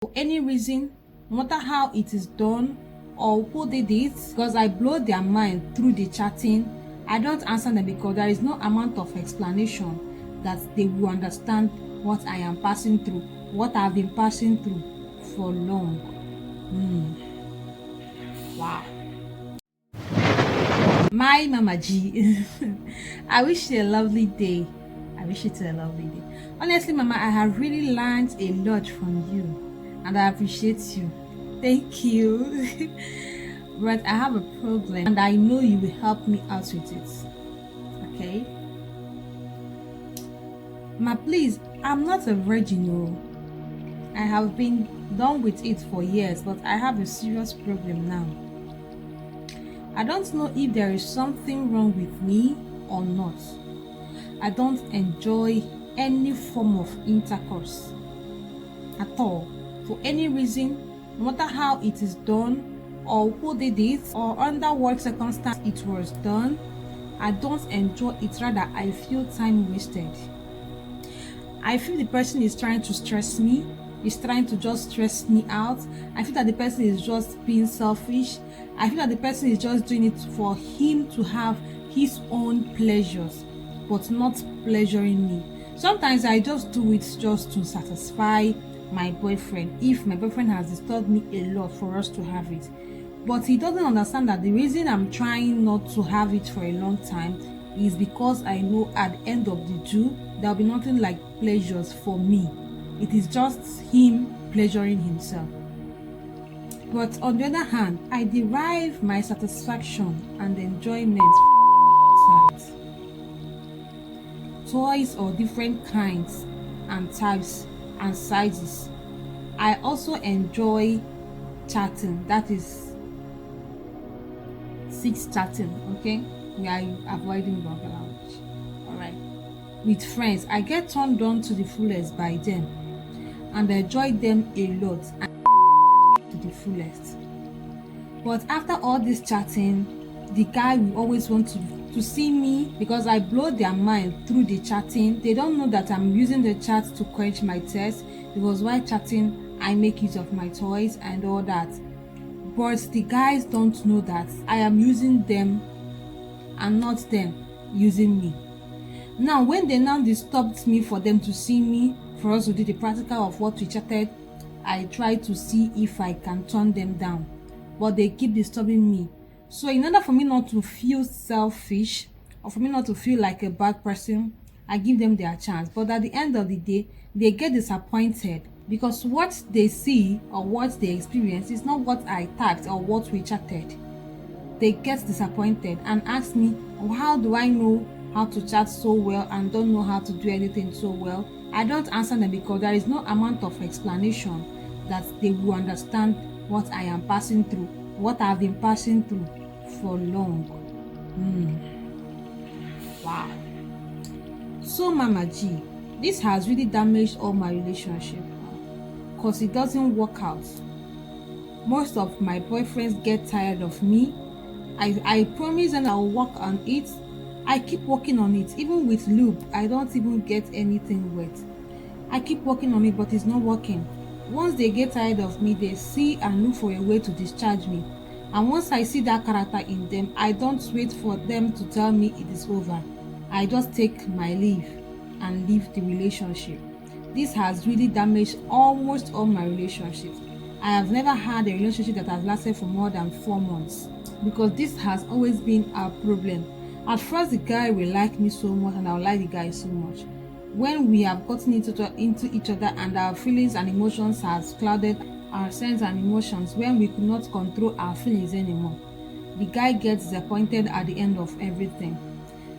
For any reason, no matter how it is done or who did it, because I blow their mind through the chatting, I don't answer them because there is no amount of explanation that they will understand what I am passing through, what I've been passing through for long. Wow. My Mama G, I wish you a lovely day. I wish you a lovely day. Honestly, Mama, I have really learned a lot from you, and I appreciate you. Thank you. But I have a problem, and I know you will help me out with it. Okay? Ma, please, I'm not a virgin. No. I have been done with it for years, but I have a serious problem now. I don't know if there is something wrong with me or not. I don't enjoy any form of intercourse at all. For any reason, no matter how it is done or who did it or under what circumstance it was done, I don't enjoy it. Rather, I feel time wasted. I feel the person is trying to stress me, is trying to just stress me out. I feel that the person is just being selfish. I feel that the person is just doing it for him to have his own pleasures, but not pleasuring me. Sometimes I just do it just to satisfy my boyfriend, if my boyfriend has disturbed me a lot for us to have it. But he doesn't understand that the reason I'm trying not to have it for a long time is because I know at the end of the day there'll be nothing like pleasures for me. It is just him pleasuring himself. But on the other hand, I derive my satisfaction and enjoyment from sides. Toys of different kinds and types and sizes. I also enjoy chatting, that is six chatting, okay? We are avoiding vulgar language. Alright. With friends, I get turned on to the fullest by them and I enjoy them a lot and to the fullest. But after all this chatting, the guy will always want to see me because I blow their mind through the chatting. They don't know that I'm using the chat to quench my thirst, because while chatting, I make use of my toys and all that. But the guys don't know that I am using them and not them using me. Now, when they now disturbed me for them to see me, for us to do the practical of what we chatted, I try to see if I can turn them down, but they keep disturbing me. So in order for me not to feel selfish or for me not to feel like a bad person, I give them their chance. But at the end of the day, they get disappointed because what they see or what they experience is not what I typed or what we chatted. They get disappointed and ask me, oh, how do I know how to chat so well and don't know how to do anything so well? I don't answer them because there is no amount of explanation that they will understand what I am passing through, what I've been passing through for long. Wow. So Mama G, this has really damaged all my relationship because it doesn't work out. Most of my boyfriends get tired of me. I promise and I'll work on it. I keep working on it. Even with lube, I don't even get anything wet. I keep working on it, but it's not working. Once they get tired of me, they see and look for a way to discharge me. And once I see that character in them, I don't wait for them to tell me it is over. I just take my leave and leave the relationship. This has really damaged almost all my relationships. I have never had a relationship that has lasted for more than 4 months because this has always been our problem. At first, the guy will like me so much and I'll like the guy so much. When we have gotten into each other and our feelings and emotions has clouded our sense and emotions, when we could not control our feelings anymore, the guy gets disappointed at the end of everything,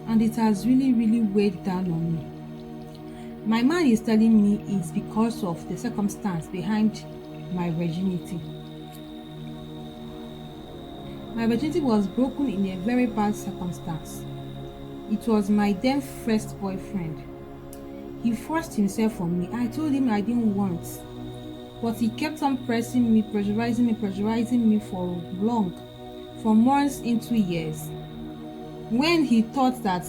and it has really weighed down on me. My man is telling me it's because of the circumstance behind my virginity. My virginity was broken in a very bad circumstance. It was my then first boyfriend. He forced himself on me. I told him I didn't want, but he kept on pressing me, pressurizing me for long, for months into years. When he thought that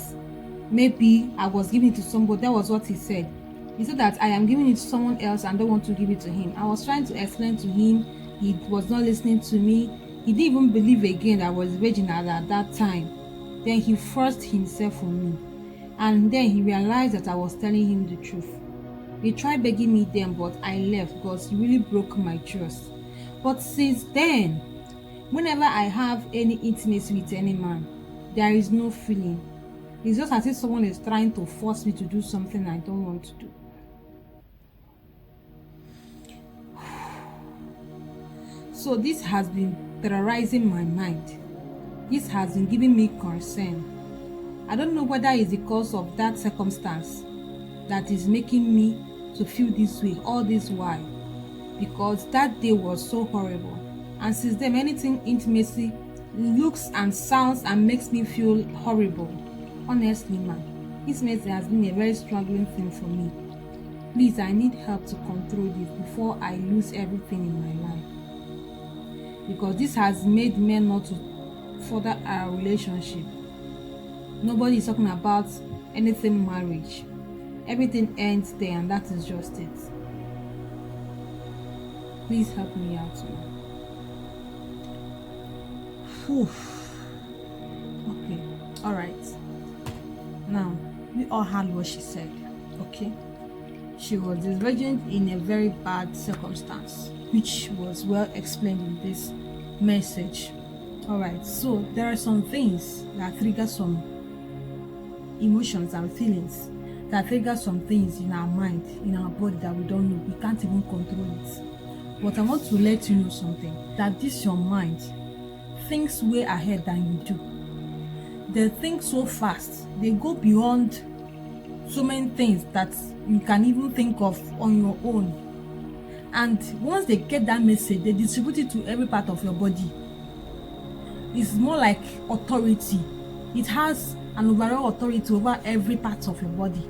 maybe I was giving it to somebody, that was what he said. He said that I am giving it to someone else and don't want to give it to him. I was trying to explain to him. He was not listening to me. He didn't even believe again that I was virgin at that time. Then he forced himself on me. And then he realized that I was telling him the truth. He tried begging me then, but I left because he really broke my trust. But since then, whenever I have any intimacy with any man, there is no feeling. It's just as if someone is trying to force me to do something I don't want to do. So this has been terrorizing my mind. This has been giving me concern. I don't know whether it's because of that circumstance that is making me to feel this way all this while, because that day was so horrible. And since then, anything intimacy looks and sounds and makes me feel horrible. Honestly, man, intimacy has been a very struggling thing for me. Please, I need help to control this before I lose everything in my life, because this has made men not to further our relationship. Nobody is talking about anything marriage. Everything ends there, and that is just it. Please help me out, man. Okay, all right. Now, we all heard what she said, okay? She was divergent in a very bad circumstance, which was well explained in this message. All right, so there are some things that trigger some emotions and feelings, that trigger some things in our mind, in our body that we don't know. We can't even control it. But I want to let you know something, that this your mind thinks way ahead than you do. They think so fast. They go beyond so many things that you can even think of on your own. And once they get that message, they distribute it to every part of your body. It's more like authority. It has an overall authority over every part of your body.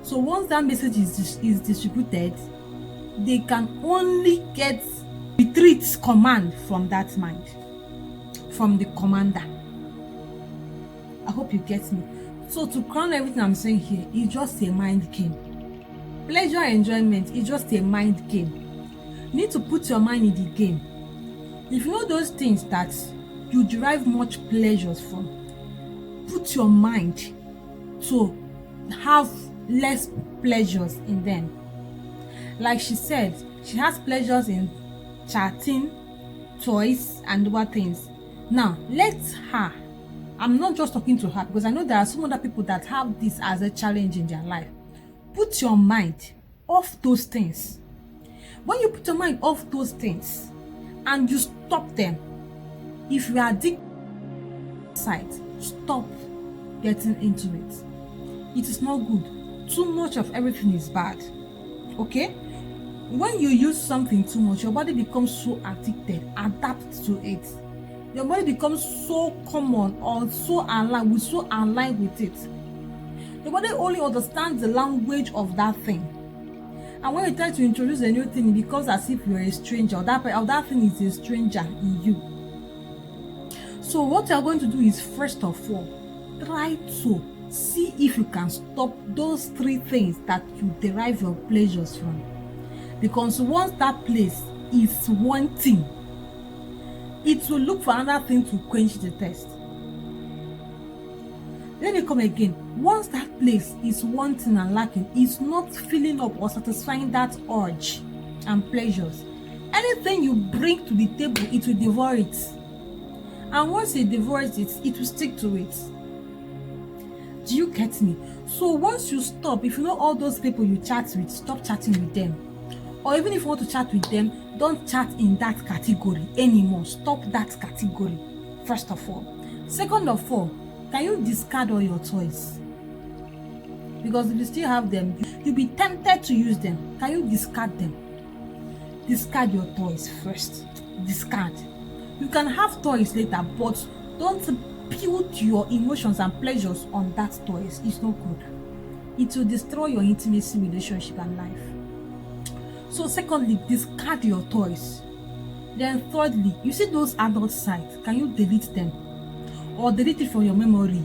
So once that message is distributed, they can only get retreat command from that mind, from the commander. I hope you get me. So to crown everything I'm saying here, it's just a mind game. Pleasure and enjoyment is just a mind game. You need to put your mind in the game. If you know those things that you derive much pleasures from, put your mind to have less pleasures in them. Like she said, she has pleasures in chatting, toys, and other things. Now, let her, I'm not just talking to her, because I know there are some other people that have this as a challenge in their life. Put your mind off those things. When you put your mind off those things and you stop them, if you are addicted to sight, stop getting into it. It is not good. Too much of everything is bad. Okay? When you use something too much, your body becomes so addicted, adapt to it. Your body becomes so common or so aligned with it. Your body only understands the language of that thing. And when you try to introduce a new thing, it becomes as if you're a stranger, or that thing is a stranger in you. So what you're going to do is, first of all, try to see if you can stop those three things that you derive your pleasures from. Because once that place is wanting, it will look for another thing to quench the thirst. Let me come again. Once that place is wanting and lacking, it's not filling up or satisfying that urge and pleasures, anything you bring to the table, it will devour it. And once it devours it, it will stick to it. Do you get me? So once you stop, if you know all those people you chat with, stop chatting with them. Or even if you want to chat with them, don't chat in that category anymore. Stop that category, first of all. Second of all, can you discard all your toys? Because if you still have them, you'll be tempted to use them. Can you discard them? Discard your toys first. Discard. You can have toys later, but don't build your emotions and pleasures on that toys. It's not good. It will destroy your intimacy, relationship, and life. So secondly, discard your toys. Then thirdly, you see those adult sites, can you delete them? Or delete it from your memory?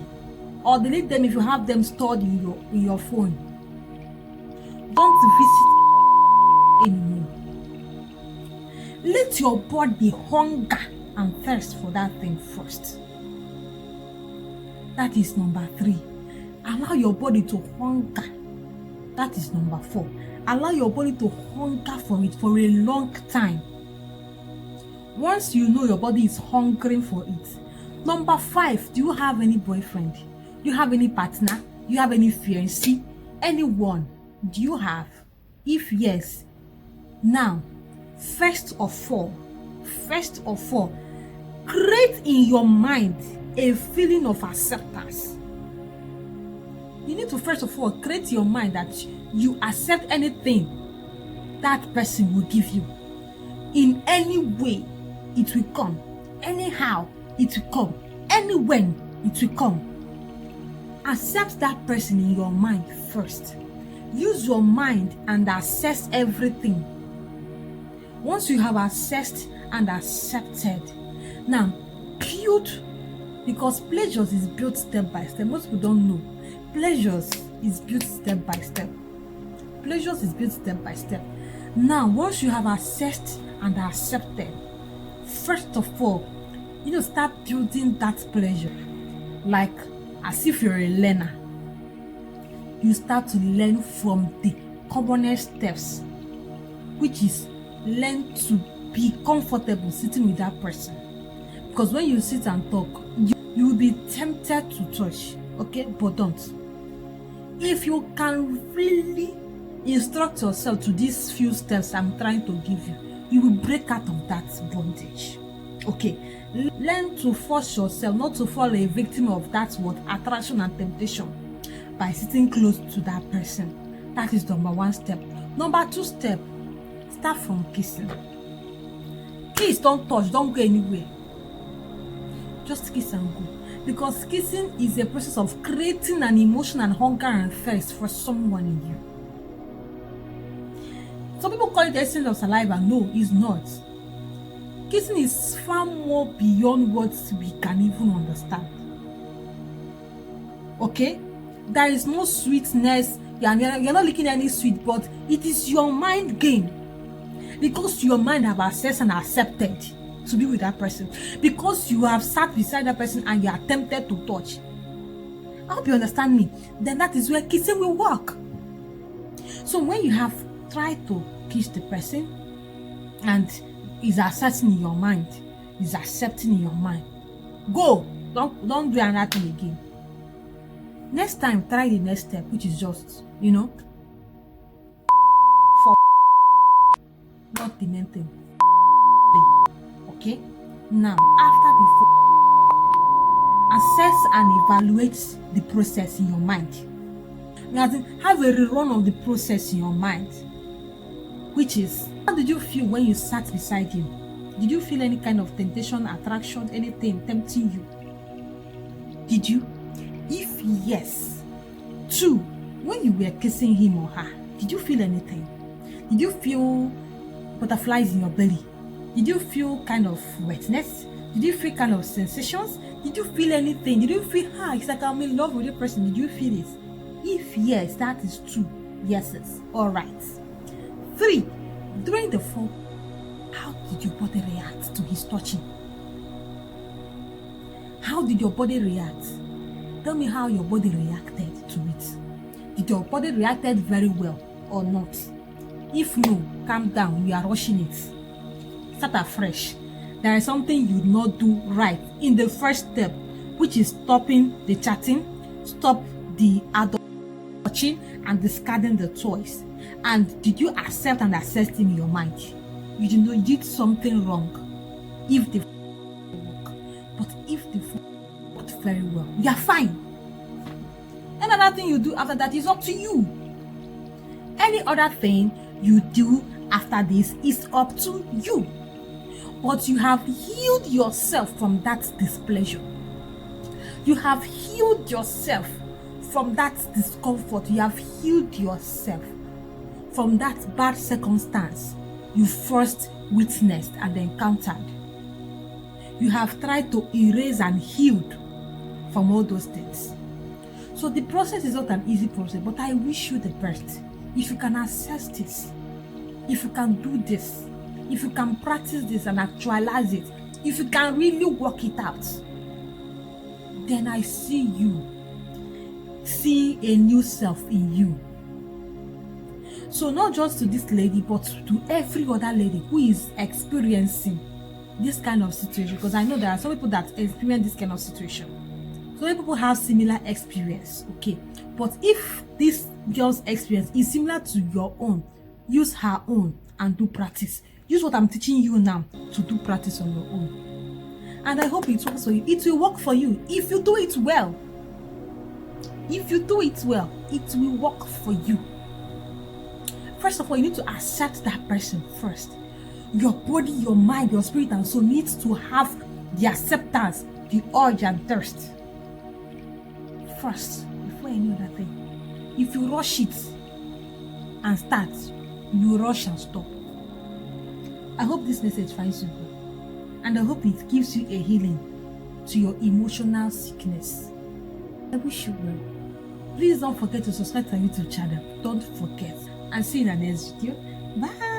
Or delete them if you have them stored in your phone. Don't visit anymore. Let your body hunger and thirst for that thing first. That is number 3. Allow your body to hunger. That is number 4. Allow your body to hunger for it for a long time. Once you know your body is hungering for it. Number 5, do you have any boyfriend? Do you have any partner? Do you have any fiancé? Anyone? Do you have? If yes, now, first of all, create in your mind a feeling of acceptance. You need to first of all create your mind that you accept anything that person will give you. In any way, it will come. Anyhow, it will come. Anywhere, it will come. Accept that person in your mind first. Use your mind and assess everything. Once you have assessed and accepted, now build, because pleasures is built step by step. Most people don't know. Pleasures is built step by step. Pleasures is built step by step. Now, once you have assessed and accepted, first of all, start building that pleasure. Like as if you're a learner. You start to learn from the commonest steps, which is learn to be comfortable sitting with that person. Because when you sit and talk, you will be tempted to touch, okay? But don't. If you can really instruct yourself to these few steps I'm trying to give you, you will break out of that bondage, okay? Learn to force yourself not to fall a victim of that attraction and temptation by sitting close to that person. That is number 1 step. Number 2 step, start from kissing. Kiss, don't touch, don't go anywhere. Just kiss and go. Because kissing is a process of creating an emotion and hunger and thirst for someone in you. Some people call it the essence of saliva. No, it's not. Kissing is far more beyond what we can even understand. Okay? There is no sweetness. You're not licking any sweet, but it is your mind game. Because your mind have assessed and accepted to be with that person. Because you have sat beside that person and you are tempted to touch. I hope you understand me. Then that is where kissing will work. So when you have tried to kiss the person and is accepting in your mind, is accepting in your mind, go. Don't do another thing again. Next time, try the next step, which is just, for not the main thing. Okay? Now, after the assess and evaluate the process in your mind. Have a rerun of the process in your mind, which is, how did you feel when you sat beside him? Did you feel any kind of temptation, attraction, anything tempting you? Did you? If yes. 2, when you were kissing him or her, did you feel anything? Did you feel butterflies in your belly? Did you feel kind of wetness? Did you feel kind of sensations? Did you feel anything? Did you feel, it's like I'm in love with the person? Did you feel it? If yes, that is 2 yeses. All right. 3, during the fall, how did your body react to his touching? How did your body react? Tell me how your body reacted to it. Did your body reacted very well or not? If no, calm down. We are rushing it. Start afresh. There is something you did not do right in the first step, which is stopping the chatting, stop the adult touching, and discarding the toys. And did you accept and assess in your mind? You did not, you did something wrong. If the work, but if the worked very well, you are fine. Another thing you do after that is up to you. Any other thing you do after this is up to you. But you have healed yourself from that displeasure. You have healed yourself from that discomfort. You have healed yourself from that bad circumstance you first witnessed and encountered. You have tried to erase and heal from all those things. So the process is not an easy process, but I wish you the best. if you can assess this, if you can do this, if you can practice this and actualize it, if you can really work it out, then I see you see a new self in you. So not just to this lady, but to every other lady who is experiencing this kind of situation, because I know there are some people that experience this kind of situation. So many people have similar experience, okay? But if this girl's experience is similar to your own, use her own and do practice. Use what I'm teaching you now to do practice on your own. And I hope it works for you. It will work for you if you do it well. If you do it well, it will work for you. First of all, you need to accept that person first. Your body, your mind, your spirit and soul needs to have the acceptance, the urge and thirst first before any other thing. If you rush it and start, you rush and stop. I hope this message finds you good, and I hope it gives you a healing to your emotional sickness. I wish you well. Please don't forget to subscribe to our YouTube channel. Don't forget. And see you in the next video. Bye.